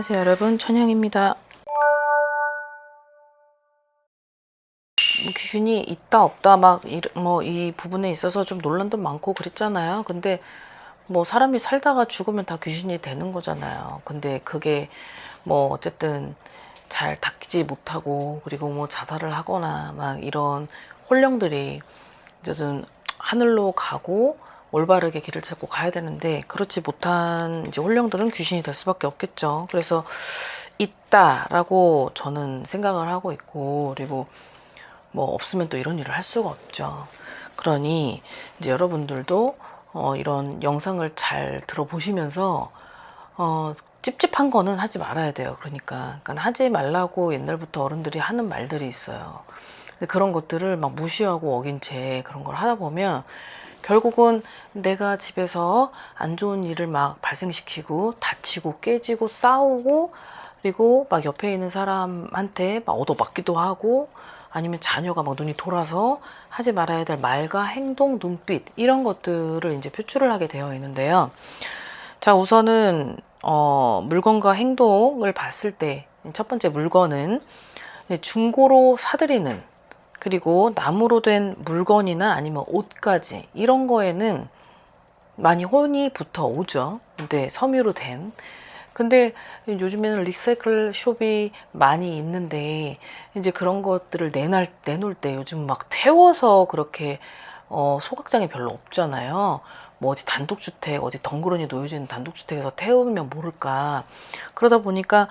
안녕하세요 여러분, 천영입니다. 귀신이 있다 없다 막 이 부분에 있어서 좀 논란도 많고 그랬잖아요. 근데 뭐 사람이 살다가 죽으면 다 귀신이 되는 거잖아요. 근데 그게 뭐 어쨌든 잘 닦이지 못하고 그리고 뭐 자살을 하거나 막 이런 혼령들이 어쨌든 하늘로 가고 올바르게 길을 찾고 가야 되는데 그렇지 못한 이제 혼령들은 귀신이 될 수밖에 없겠죠. 그래서 있다라고 저는 생각을 하고 있고, 그리고 뭐 없으면 또 이런 일을 할 수가 없죠. 그러니 이제 여러분들도 이런 영상을 잘 들어보시면서 찝찝한 거는 하지 말아야 돼요. 그러니까 하지 말라고 옛날부터 어른들이 하는 말들이 있어요. 근데 그런 것들을 막 무시하고 어긴 채 그런 걸 하다 보면 결국은 내가 집에서 안 좋은 일을 막 발생시키고 다치고 깨지고 싸우고, 그리고 막 옆에 있는 사람한테 막 얻어맞기도 하고, 아니면 자녀가 막 눈이 돌아서 하지 말아야 될 말과 행동, 눈빛 이런 것들을 이제 표출을 하게 되어 있는데요. 자, 우선은 물건과 행동을 봤을 때 첫 번째 물건은 중고로 사들이는, 그리고 나무로 된 물건이나 아니면 옷까지 이런 거에는 많이 혼이 붙어 오죠. 근데 섬유로 된. 근데 요즘에는 리사이클 숍이 많이 있는데 이제 그런 것들을 내놓을 때 요즘 막 태워서 그렇게 소각장이 별로 없잖아요. 뭐 어디 단독주택, 어디 덩그러니 놓여져 있는 단독주택에서 태우면 모를까. 그러다 보니까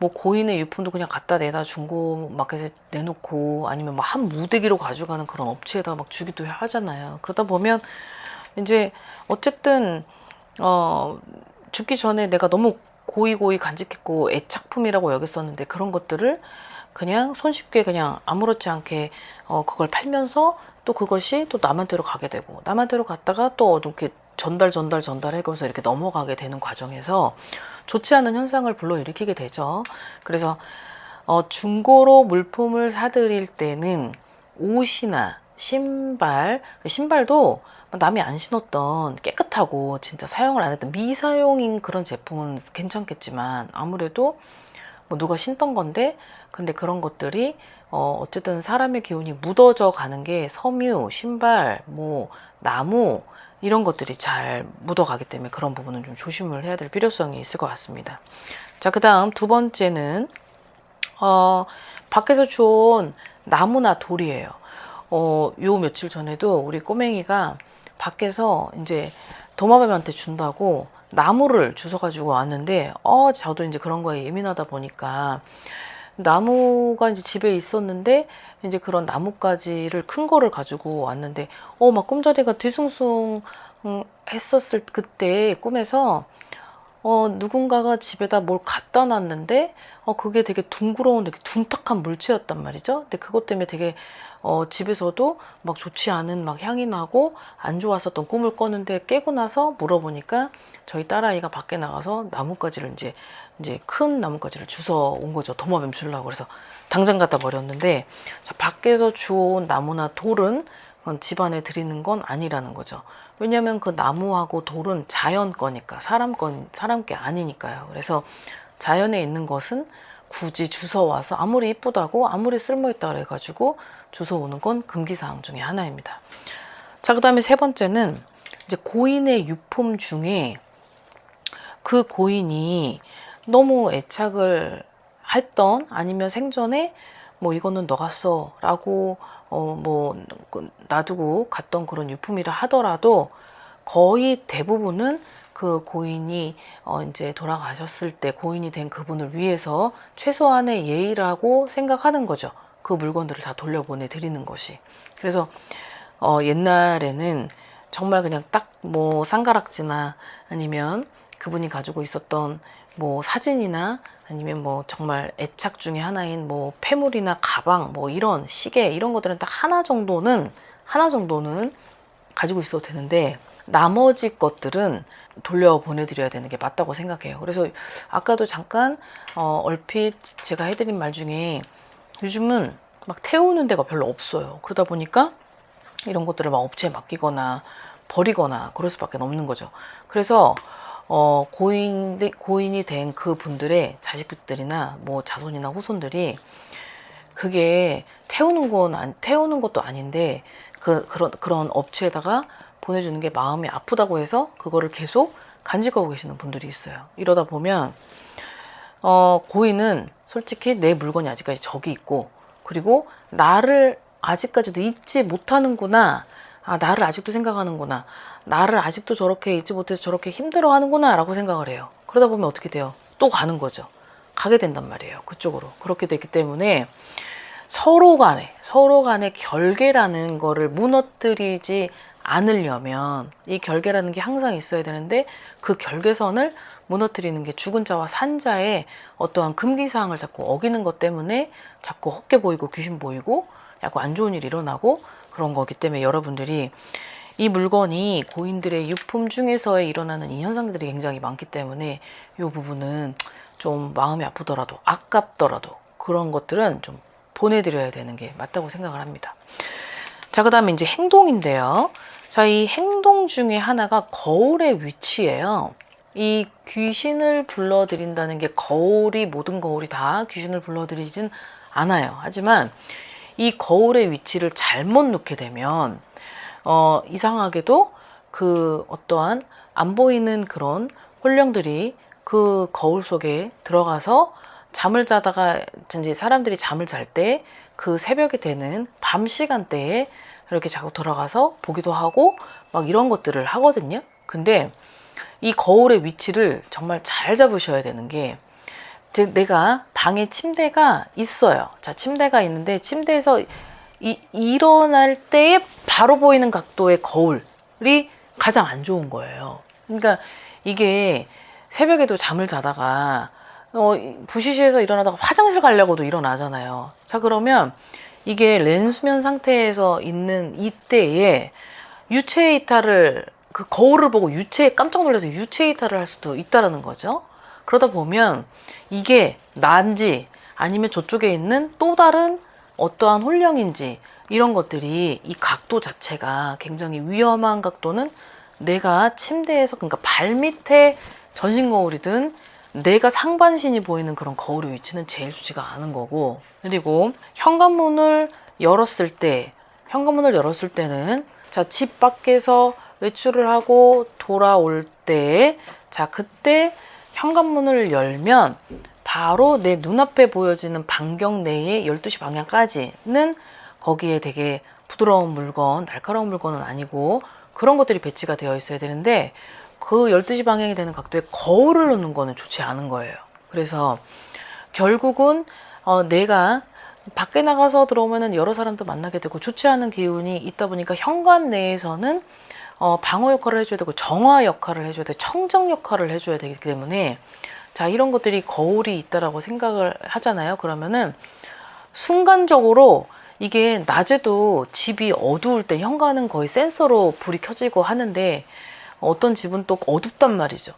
뭐 고인의 유품도 그냥 갖다 내다 중고 마켓에 내놓고, 아니면 막 한 무대기로 가져가는 그런 업체에다 막 주기도 하잖아요. 그러다 보면 이제 어쨌든 죽기 전에 내가 너무 고이고이 간직했고 애착품이라고 여겼었는데 그런 것들을 그냥 손쉽게 그냥 아무렇지 않게 그걸 팔면서 또 그것이 또 남한테로 가게 되고, 남한테로 갔다가 또 이렇게 전달해가면서 이렇게 넘어가게 되는 과정에서 좋지 않은 현상을 불러일으키게 되죠. 그래서 중고로 물품을 사들일 때는 옷이나 신발도 남이 안 신었던 깨끗하고 진짜 사용을 안 했던 미사용인 그런 제품은 괜찮겠지만, 아무래도 뭐 누가 신던 건데 근데 그런 것들이 어쨌든 사람의 기운이 묻어져 가는 게 섬유, 신발, 뭐 나무 이런 것들이 잘 묻어가기 때문에 그런 부분은 좀 조심을 해야 될 필요성이 있을 것 같습니다. 자, 그 다음 두 번째는 밖에서 주운 나무나 돌이에요. 요 며칠 전에도 우리 꼬맹이가 밖에서 이제 도마뱀한테 준다고 나무를 주워가지고 왔는데, 저도 이제 그런 거에 예민하다 보니까 나무가 이제 집에 있었는데 이제 그런 나뭇가지를 큰 거를 가지고 왔는데, 막 꿈자리가 뒤숭숭 했었을 그때 꿈에서 누군가가 집에다 뭘 갖다 놨는데 그게 되게 둥그러운 되게 둔탁한 물체였단 말이죠. 근데 그것 때문에 되게 집에서도 막 좋지 않은 막 향이 나고 안 좋았었던 꿈을 꿨는데, 깨고 나서 물어보니까 저희 딸아이가 밖에 나가서 나뭇가지를 이제 큰 나뭇가지를 주워 온 거죠. 도마뱀 주려고. 그래서 당장 갖다 버렸는데, 자, 밖에서 주워온 나무나 돌은 그건 집안에 들이는 건 아니라는 거죠. 왜냐하면 그 나무하고 돌은 자연 거니까, 사람 게 아니니까요. 그래서 자연에 있는 것은 굳이 주워와서 아무리 이쁘다고 아무리 쓸모있다 그래가지고 주워오는 건 금기사항 중에 하나입니다. 자, 그 다음에 세 번째는 이제 고인의 유품 중에 그 고인이 너무 애착을 했던, 아니면 생전에 뭐 이거는 너가 써 라고 뭐 놔두고 갔던 그런 유품이라 하더라도 거의 대부분은 그 고인이 이제 돌아가셨을 때 고인이 된 그분을 위해서 최소한의 예의라고 생각하는 거죠. 그 물건들을 다 돌려보내 드리는 것이. 그래서 옛날에는 정말 그냥 딱 뭐 쌍가락지나 아니면 그분이 가지고 있었던 뭐 사진이나 아니면 뭐 정말 애착 중에 하나인 뭐 폐물이나 가방, 뭐 이런 시계 이런 것들은 딱 하나 정도는 가지고 있어도 되는데, 나머지 것들은 돌려보내드려야 되는 게 맞다고 생각해요. 그래서 아까도 잠깐 얼핏 제가 해드린 말 중에 요즘은 막 태우는 데가 별로 없어요. 그러다 보니까 이런 것들을 막 업체에 맡기거나 버리거나 그럴 수밖에 없는 거죠. 그래서 고인이 된 그 분들의 자식들이나 뭐 자손이나 후손들이 그게 태우는 것도 아닌데 그런 업체에다가 보내주는 게 마음이 아프다고 해서 그거를 계속 간직하고 계시는 분들이 있어요. 이러다 보면 고인은 솔직히 내 물건이 아직까지 저기 있고, 그리고 나를 아직까지도 잊지 못하는구나, 나를 아직도 생각하는구나, 나를 아직도 저렇게 잊지 못해서 저렇게 힘들어하는구나 라고 생각을 해요. 그러다 보면 어떻게 돼요? 또 가는 거죠. 가게 된단 말이에요. 그쪽으로. 그렇게 됐기 때문에 서로 간의 결계라는 거를 무너뜨리지 않으려면, 이 결계라는 게 항상 있어야 되는데, 그 결계선을 무너뜨리는 게 죽은 자와 산 자의 어떠한 금기사항을 자꾸 어기는 것 때문에 자꾸 헛개 보이고 귀신 보이고 자꾸 안 좋은 일이 일어나고 그런 거기 때문에, 여러분들이 이 물건이 고인들의 유품 중에서의 일어나는 이 현상들이 굉장히 많기 때문에 이 부분은 좀 마음이 아프더라도 아깝더라도 그런 것들은 좀 보내드려야 되는 게 맞다고 생각을 합니다. 자, 그 다음에 이제 행동인데요. 자, 이 행동 중에 하나가 거울의 위치예요. 이 귀신을 불러들인다는 게 모든 거울이 다 귀신을 불러들이진 않아요. 하지만 이 거울의 위치를 잘못 놓게 되면 이상하게도 그 어떠한 안 보이는 그런 혼령들이 그 거울 속에 들어가서 잠을 자다가 이제 사람들이 잠을 잘 때 그 새벽이 되는 밤 시간대에 이렇게 자꾸 들어가서 보기도 하고 막 이런 것들을 하거든요. 근데 이 거울의 위치를 정말 잘 잡으셔야 되는 게, 내가 방에 침대가 있어요. 자, 침대가 있는데 침대에서 일어날 때에 바로 보이는 각도의 거울이 가장 안 좋은 거예요. 그러니까 이게 새벽에도 잠을 자다가 부시시해서 일어나다가 화장실 가려고도 일어나잖아요. 자, 그러면 이게 렘수면 상태에서 있는 이때에 유체 이탈을, 그 거울을 보고 깜짝 놀라서 유체 이탈을 할 수도 있다라는 거죠. 그러다 보면 이게 난지 아니면 저쪽에 있는 또 다른 어떠한 혼령인지, 이런 것들이 이 각도 자체가 굉장히 위험한 각도는, 내가 침대에서, 그러니까 발밑에 전신 거울이든 내가 상반신이 보이는 그런 거울의 위치는 제일 좋지가 않은 거고, 그리고 현관문을 열었을 때는 자, 집 밖에서 외출을 하고 돌아올 때, 자, 그때 현관문을 열면 바로 내 눈앞에 보여지는 반경 내에 12시 방향까지는 거기에 되게 부드러운 물건, 날카로운 물건은 아니고 그런 것들이 배치가 되어 있어야 되는데, 그 12시 방향이 되는 각도에 거울을 놓는 거는 좋지 않은 거예요. 그래서 결국은 내가 밖에 나가서 들어오면은 여러 사람도 만나게 되고 좋지 않은 기운이 있다 보니까 현관 내에서는 방어 역할을 해줘야 되고 정화 역할을 해줘야 되고 청정 역할을 해줘야 되기 때문에, 자, 이런 것들이 거울이 있다라고 생각을 하잖아요. 그러면은 순간적으로 이게 낮에도 집이 어두울 때 현관은 거의 센서로 불이 켜지고 하는데, 어떤 집은 또 어둡단 말이죠.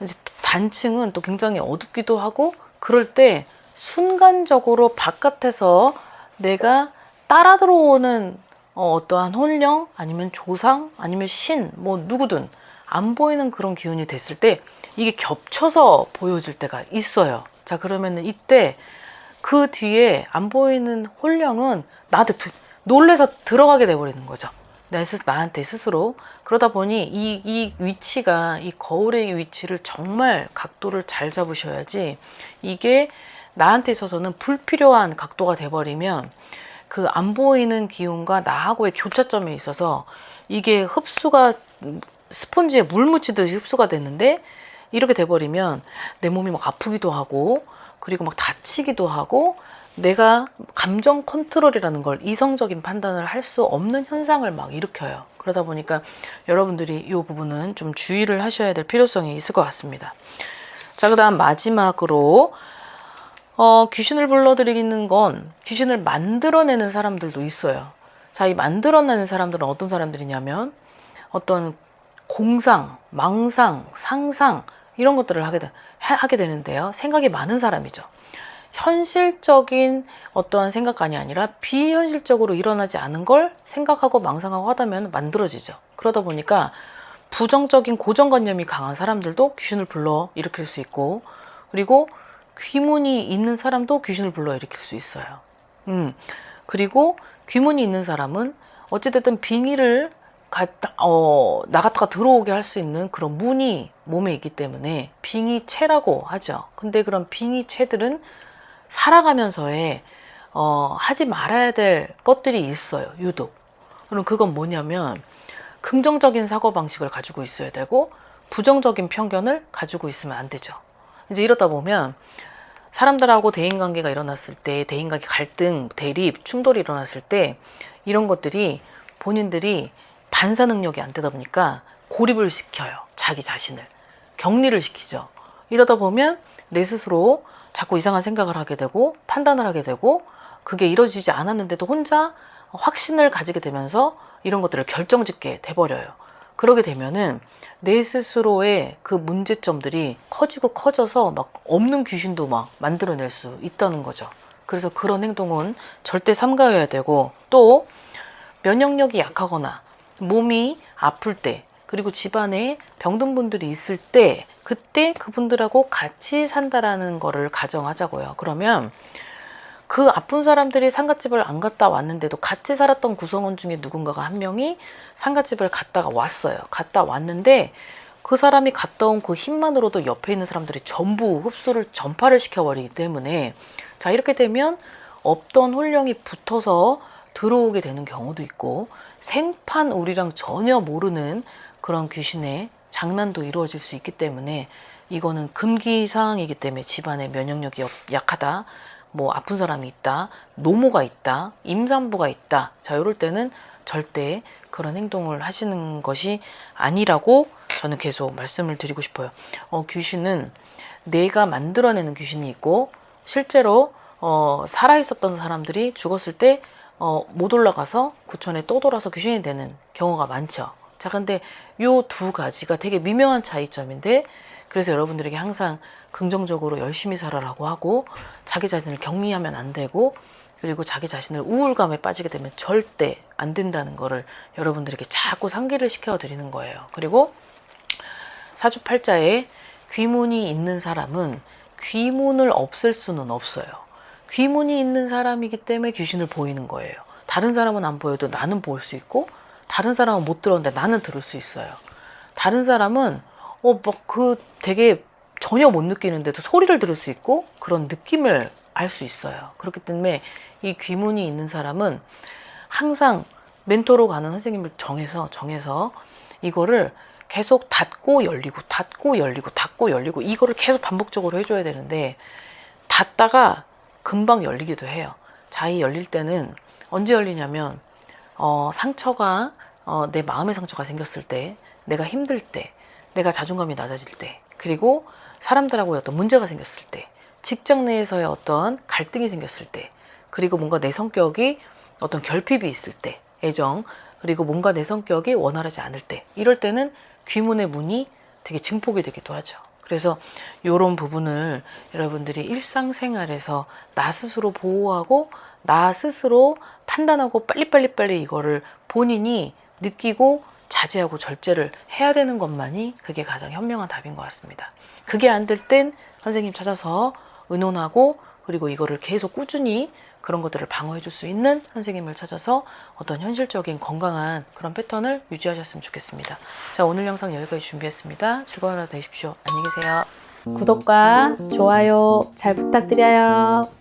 이제 단층은 또 굉장히 어둡기도 하고, 그럴 때 순간적으로 바깥에서 내가 따라 들어오는 어떠한 혼령 아니면 조상 아니면 신, 뭐 누구든 안 보이는 그런 기운이 됐을 때 이게 겹쳐서 보여질 때가 있어요. 자, 그러면은 이때 그 뒤에 안 보이는 혼령은 나한테 놀래서 들어가게 돼버리는 거죠. 나한테 스스로. 그러다 보니 이 위치가, 이 거울의 위치를 정말 각도를 잘 잡으셔야지, 이게 나한테 있어서는 불필요한 각도가 돼버리면 그 안 보이는 기운과 나하고의 교차점에 있어서 이게 흡수가 스폰지에 물 묻히듯이 흡수가 됐는데, 이렇게 돼버리면 내 몸이 막 아프기도 하고, 그리고 막 다치기도 하고, 내가 감정 컨트롤이라는 걸, 이성적인 판단을 할 수 없는 현상을 막 일으켜요. 그러다 보니까 여러분들이 이 부분은 좀 주의를 하셔야 될 필요성이 있을 것 같습니다. 자, 그 다음 마지막으로 귀신을 불러들이는 건 귀신을 만들어내는 사람들도 있어요. 자, 이 만들어내는 사람들은 어떤 사람들이냐면 어떤 공상, 망상, 상상 이런 것들을 하게 되는데요. 생각이 많은 사람이죠. 현실적인 어떠한 생각이 아니라 비현실적으로 일어나지 않은 걸 생각하고 망상하고 하다면 만들어지죠. 그러다 보니까 부정적인 고정관념이 강한 사람들도 귀신을 불러 일으킬 수 있고, 그리고 귀문이 있는 사람도 귀신을 불러 일으킬 수 있어요. 그리고 귀문이 있는 사람은 어찌됐든 빙의를 나갔다가 들어오게 할 수 있는 그런 문이 몸에 있기 때문에 빙의체라고 하죠. 근데 그런 빙의체들은 살아가면서에 하지 말아야 될 것들이 있어요. 유독. 그럼 그건 뭐냐면 긍정적인 사고방식을 가지고 있어야 되고 부정적인 편견을 가지고 있으면 안 되죠. 이제 이러다 보면 사람들하고 대인관계가 일어났을 때, 대인관계 갈등, 대립, 충돌이 일어났을 때 이런 것들이 본인들이 반사 능력이 안 되다 보니까 고립을 시켜요. 자기 자신을. 격리를 시키죠. 이러다 보면 내 스스로 자꾸 이상한 생각을 하게 되고 판단을 하게 되고 그게 이루어지지 않았는데도 혼자 확신을 가지게 되면서 이런 것들을 결정짓게 돼버려요. 그러게 되면은 내 스스로의 그 문제점들이 커지고 커져서 막 없는 귀신도 막 만들어낼 수 있다는 거죠. 그래서 그런 행동은 절대 삼가해야 되고, 또 면역력이 약하거나 몸이 아플 때, 그리고 집안에 병든 분들이 있을 때, 그때 그분들하고 같이 산다라는 거를 가정하자고요. 그러면 그 아픈 사람들이 상갓집을 안 갔다 왔는데도 같이 살았던 구성원 중에 누군가가 한 명이 상갓집을 갔다가 왔어요. 갔다 왔는데 그 사람이 갔다 온 그 힘만으로도 옆에 있는 사람들이 전부 흡수를 전파를 시켜버리기 때문에, 자, 이렇게 되면 없던 혼령이 붙어서 들어오게 되는 경우도 있고, 생판 우리랑 전혀 모르는 그런 귀신의 장난도 이루어질 수 있기 때문에 이거는 금기사항이기 때문에, 집안에 면역력이 약하다, 뭐 아픈 사람이 있다, 노모가 있다, 임산부가 있다, 자, 이럴 때는 절대 그런 행동을 하시는 것이 아니라고 저는 계속 말씀을 드리고 싶어요. 귀신은 내가 만들어내는 귀신이 있고, 실제로 살아 있었던 사람들이 죽었을 때 못 올라가서 구천에 떠돌아서 귀신이 되는 경우가 많죠. 자, 근데 요 두 가지가 되게 미묘한 차이점인데, 그래서 여러분들에게 항상 긍정적으로 열심히 살아라고 하고, 자기 자신을 격리하면 안 되고, 그리고 자기 자신을 우울감에 빠지게 되면 절대 안 된다는 거를 여러분들에게 자꾸 상기를 시켜 드리는 거예요. 그리고 사주팔자에 귀문이 있는 사람은 귀문을 없앨 수는 없어요. 귀문이 있는 사람이기 때문에 귀신을 보이는 거예요. 다른 사람은 안 보여도 나는 볼 수 있고, 다른 사람은 못 들었는데 나는 들을 수 있어요. 다른 사람은 되게 전혀 못 느끼는데도 소리를 들을 수 있고 그런 느낌을 알 수 있어요. 그렇기 때문에 이 귀문이 있는 사람은 항상 멘토로 가는 선생님을 정해서 이거를 계속 닫고 열리고 닫고 열리고 닫고 열리고 이거를 계속 반복적으로 해줘야 되는데, 닫다가 금방 열리기도 해요. 자이 열릴 때는 언제 열리냐면 상처가 내 마음의 상처가 생겼을 때, 내가 힘들 때, 내가 자존감이 낮아질 때, 그리고 사람들하고의 어떤 문제가 생겼을 때, 직장 내에서의 어떤 갈등이 생겼을 때, 그리고 뭔가 내 성격이 어떤 결핍이 있을 때, 애정, 그리고 뭔가 내 성격이 원활하지 않을 때, 이럴 때는 귀문의 문이 되게 증폭이 되기도 하죠. 그래서 이런 부분을 여러분들이 일상생활에서 나 스스로 보호하고 나 스스로 판단하고 빨리 이거를 본인이 느끼고 자제하고 절제를 해야 되는 것만이 그게 가장 현명한 답인 것 같습니다. 그게 안 될 땐 선생님 찾아서 의논하고, 그리고 이거를 계속 꾸준히 그런 것들을 방어해 줄 수 있는 선생님을 찾아서 어떤 현실적인 건강한 그런 패턴을 유지하셨으면 좋겠습니다. 자, 오늘 영상 여기까지 준비했습니다. 즐거운 하루 되십시오. 안녕히 계세요. 구독과 좋아요 잘 부탁드려요.